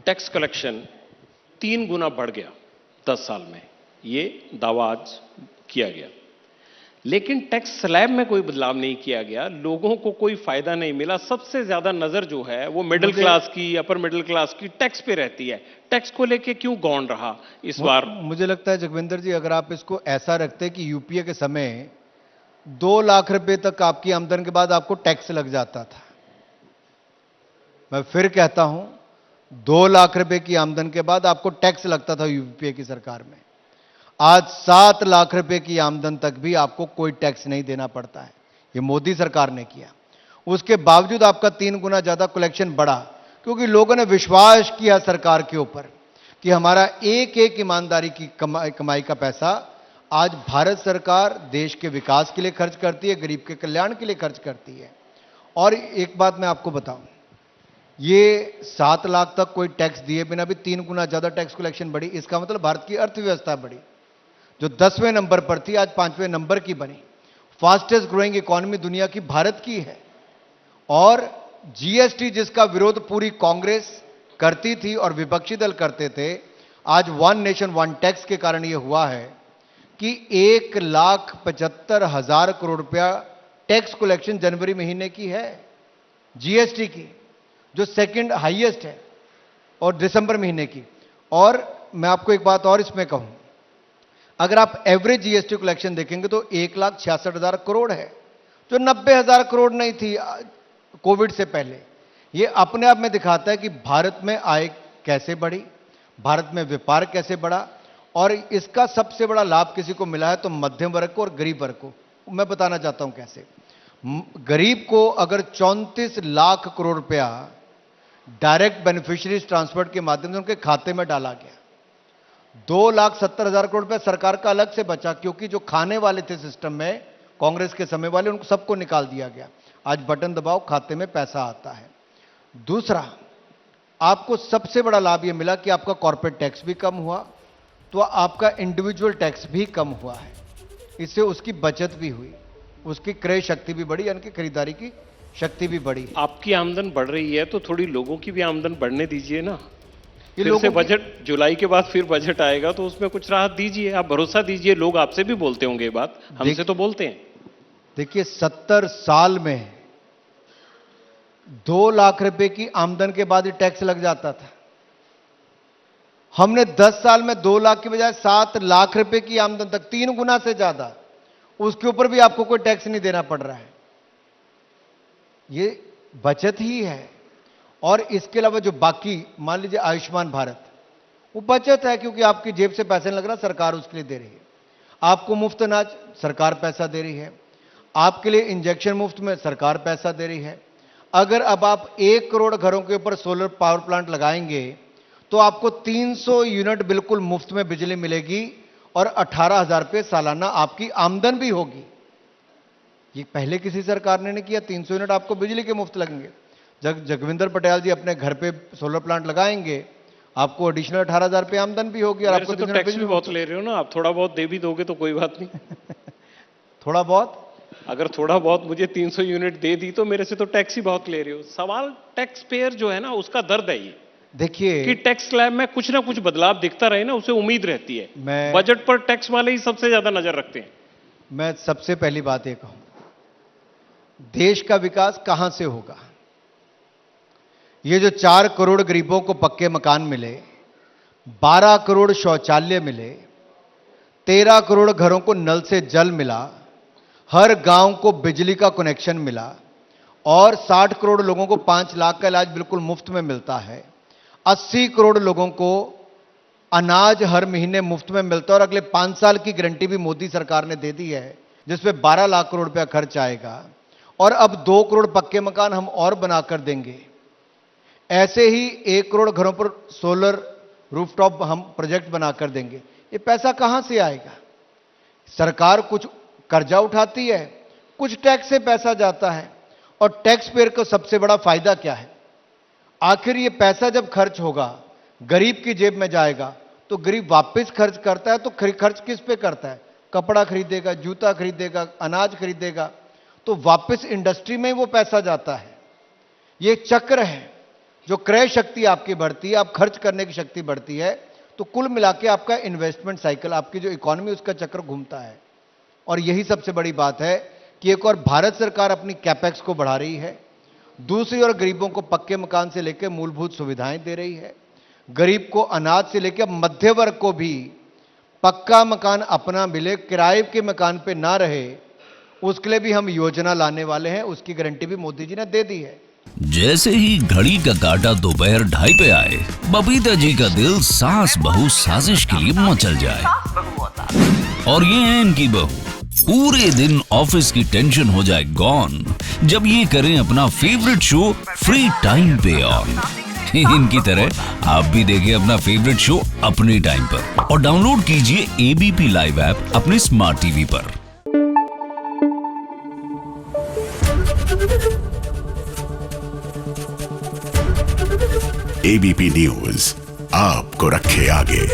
Tax collection 3 गुना बढ़ गया 10 साल में, ये दावा आज किया गया। लेकिन टैक्स स्लैब में कोई बदलाव नहीं किया गया, लोगों को कोई फायदा नहीं मिला। सबसे ज्यादा नजर जो है वो मिडिल क्लास की, अपर मिडिल क्लास की टैक्स पे रहती है। टैक्स को लेके क्यों गौण रहा इस बार? मुझे लगता है जगविंदर जी, अगर आप इसको ऐसा रखते कि यूपीए के समय 2 लाख रुपए तक आपकी आमदन के बाद आपको टैक्स लग जाता था। मैं फिर कहता हूं, 2 लाख रुपए की आमदन के बाद आपको टैक्स लगता था यूपीए की सरकार में। आज 7 लाख रुपए की आमदन तक भी आपको कोई टैक्स नहीं देना पड़ता है। ये मोदी सरकार ने किया। उसके बावजूद आपका 3 गुना ज्यादा कलेक्शन बढ़ा, क्योंकि लोगों ने विश्वास किया सरकार के ऊपर कि हमारा एक एक ईमानदारी की कमाई का पैसा आज भारत सरकार देश के विकास के लिए खर्च करती है, गरीब के कल्याण के लिए खर्च करती है। और एक बात मैं आपको बताऊं, ये 7 लाख तक कोई टैक्स दिए बिना भी 3 गुना ज्यादा टैक्स कलेक्शन बढ़ी। इसका मतलब भारत की अर्थव्यवस्था बढ़ी, जो 10वें नंबर पर थी आज 5वें नंबर की बनी। फास्टेस्ट ग्रोइंग इकोनॉमी दुनिया की भारत की है। और जीएसटी जिसका विरोध पूरी कांग्रेस करती थी और विपक्षी दल करते थे, आज 1 नेशन 1 टैक्स के कारण यह हुआ है कि 1,75,000 करोड़ रुपया टैक्स कलेक्शन जनवरी महीने की है, जीएसटी की, जो सेकंड हाईएस्ट है, और दिसंबर महीने की। और मैं आपको एक बात और इसमें कहूं, अगर आप एवरेज जीएसटी कलेक्शन देखेंगे तो 1,66,000 करोड़ है, जो 90,000 करोड़ नहीं थी कोविड से पहले। यह अपने आप में दिखाता है कि भारत में आय कैसे बढ़ी, भारत में व्यापार कैसे बढ़ा। और इसका सबसे बड़ा लाभ किसी को मिला है तो मध्यम वर्ग को और गरीब वर्ग को। मैं बताना चाहता हूं कैसे। गरीब को अगर 34 लाख करोड़ रुपया डायरेक्ट बेनिफिशियरीज ट्रांसफर के माध्यम से उनके खाते में डाला गया। 2,70,000 करोड़ रुपया सरकार का अलग से बचा, क्योंकि जो खाने वाले थे सिस्टम में कांग्रेस के समय वाले, उनको सबको निकाल दिया गया। आज बटन दबाओ, खाते में पैसा आता है। दूसरा, आपको सबसे बड़ा लाभ यह मिला कि आपका कॉर्पोरेट टैक्स भी कम हुआ, तो आपका इंडिविजुअल टैक्स भी कम हुआ है। इससे उसकी बचत भी हुई, उसकी क्रय शक्ति भी बढ़ी, यानी कि खरीदारी की शक्ति भी बढ़ी। आपकी आमदन बढ़ रही है तो थोड़ी लोगों की भी आमदन बढ़ने दीजिए ना। फिर से बजट, जुलाई के बाद फिर बजट आएगा तो उसमें कुछ राहत दीजिए, आप भरोसा दीजिए। लोग आपसे भी बोलते होंगे, बात हमसे तो बोलते हैं। देखिए, 70 साल में 2 लाख रुपए की आमदन के बाद ही टैक्स लग जाता था। हमने 10 साल में 2 लाख की बजाय 7 लाख रुपए की आमदन तक, 3 गुना से ज्यादा, उसके ऊपर भी आपको कोई टैक्स नहीं देना पड़ रहा है। ये बचत ही है। और इसके अलावा जो बाकी, मान लीजिए आयुष्मान भारत, वो बचत है, क्योंकि आपकी जेब से पैसे नहीं लग रहा, सरकार उसके लिए दे रही है। आपको मुफ्त अनाज, सरकार पैसा दे रही है। आपके लिए इंजेक्शन मुफ्त में, सरकार पैसा दे रही है। अगर अब आप 1 करोड़ घरों के ऊपर सोलर पावर प्लांट लगाएंगे तो आपको 300 यूनिट बिल्कुल मुफ्त में बिजली मिलेगी और 18,000 रुपये सालाना आपकी आमदन भी होगी। ये पहले किसी सरकार ने नहीं किया। 300 यूनिट आपको बिजली के मुफ्त लगेंगे। जगविंदर पटेल जी अपने घर पे सोलर प्लांट लगाएंगे, आपको एडिशनल 18,000 रुपये आमदन भी होगी। और आपको तो टैक्स भी बहुत ले रहे हो ना आप, थोड़ा बहुत दे भी दोगे तो कोई बात नहीं। थोड़ा बहुत, अगर थोड़ा बहुत मुझे 300 यूनिट दे दी तो मेरे से तो टैक्स ही बहुत ले रहे हो। सवाल टैक्स पेयर जो है ना, उसका दर्द है ये। देखिए कि टैक्स स्लैब में कुछ ना कुछ बदलाव दिखता रहे ना, उसे उम्मीद रहती है। बजट पर टैक्स वाले ही सबसे ज्यादा नजर रखते हैं। मैं सबसे पहली बात ये कहूं, देश का विकास कहां से होगा? ये जो 4 करोड़ गरीबों को पक्के मकान मिले, 12 करोड़ शौचालय मिले, 13 करोड़ घरों को नल से जल मिला, हर गांव को बिजली का कनेक्शन मिला, और 60 करोड़ लोगों को 5 लाख का इलाज बिल्कुल मुफ्त में मिलता है, 80 करोड़ लोगों को अनाज हर महीने मुफ्त में मिलता है, और अगले 5 साल की गारंटी भी मोदी सरकार ने दे दी है, जिसमें 12 लाख करोड़ रुपया खर्च आएगा। और अब 2 करोड़ पक्के मकान हम और बनाकर देंगे। ऐसे ही 1 करोड़ घरों पर सोलर रूफटॉप हम प्रोजेक्ट बनाकर देंगे। ये पैसा कहां से आएगा? सरकार कुछ कर्जा उठाती है, कुछ टैक्स से पैसा जाता है। और टैक्स पेयर को सबसे बड़ा फायदा क्या है? आखिर ये पैसा जब खर्च होगा, गरीब की जेब में जाएगा, तो गरीब वापस खर्च करता है। तो खर्च किस पे करता है? कपड़ा खरीदेगा, जूता खरीदेगा, अनाज खरीदेगा, तो वापस इंडस्ट्री में वो पैसा जाता है। ये चक्र है। जो क्रय शक्ति आपकी बढ़ती है, आप खर्च करने की शक्ति बढ़ती है, तो कुल मिला के आपका इन्वेस्टमेंट साइकिल, आपकी जो इकोनॉमी, उसका चक्र घूमता है। और यही सबसे बड़ी बात है कि एक और भारत सरकार अपनी कैपेक्स को बढ़ा रही है, दूसरी ओर गरीबों को पक्के मकान से लेकर मूलभूत सुविधाएं दे रही है। गरीब को अनाज से लेकर मध्य वर्ग को भी पक्का मकान अपना मिले, किराए के मकान पे ना रहे, उसके लिए भी हम योजना लाने वाले हैं। उसकी गारंटी भी मोदी जी ने दे दी है। जैसे ही घड़ी का काटा दोपहर 2:30 पे आए, बबीता जी का दिल सास बहू साजिश के लिए मचल जाए। और ये है इनकी बहू, पूरे दिन ऑफिस की टेंशन हो जाए गॉन जब ये करें अपना फेवरेट शो फ्री टाइम पे ऑन। इनकी तरह आप भी देखिए अपना फेवरेट शो अपने टाइम पर और डाउनलोड कीजिए एबीपी लाइव ऐप अपने स्मार्ट टीवी पर। एबीपी न्यूज आपको रखे आगे।